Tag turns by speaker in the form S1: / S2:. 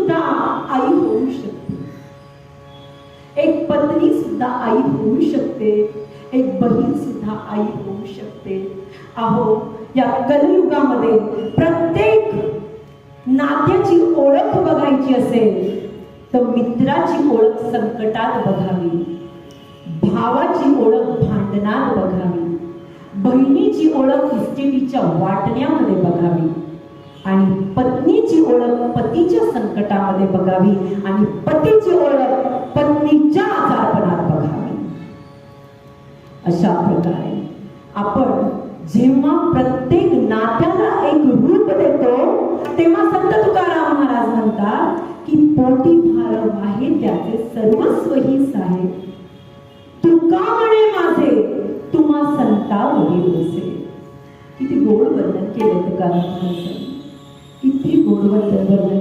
S1: सुद्धा आई होऊ शकते, एक पत्नी सुद्धा आई होऊ शकते, एक बहीण सुद्धा आई होऊ शकते. अहो, या कलियुगामध्ये प्रत्येक नात्याची ओळख बघायची असेल तर मित्राची ओळख संकटात बघावी, भावाची ओळख भांडणात बघावी, बहिणीची ओळख इस्टेटीच्या वाटण्यामध्ये बघावी आणि पत्नीची ओळख पतीच्या संकटामध्ये बघावी आणि पतीची ओळख पत्नीच्या आजारपणात बघावी. अशा प्रकारे आपण जेव्हा प्रत्येक नात्याला एक रूप देतो तेव्हा संत तुकाराम महाराज म्हणतात की पोटी भार आहे त्याचे सर्वस्व ही साहेब, तुका म्हणे माझे तुम्हा संतावरी बसे. किती गोड वर्णन केलं तुकाराम महाराजांनी, किती गोड वर्णन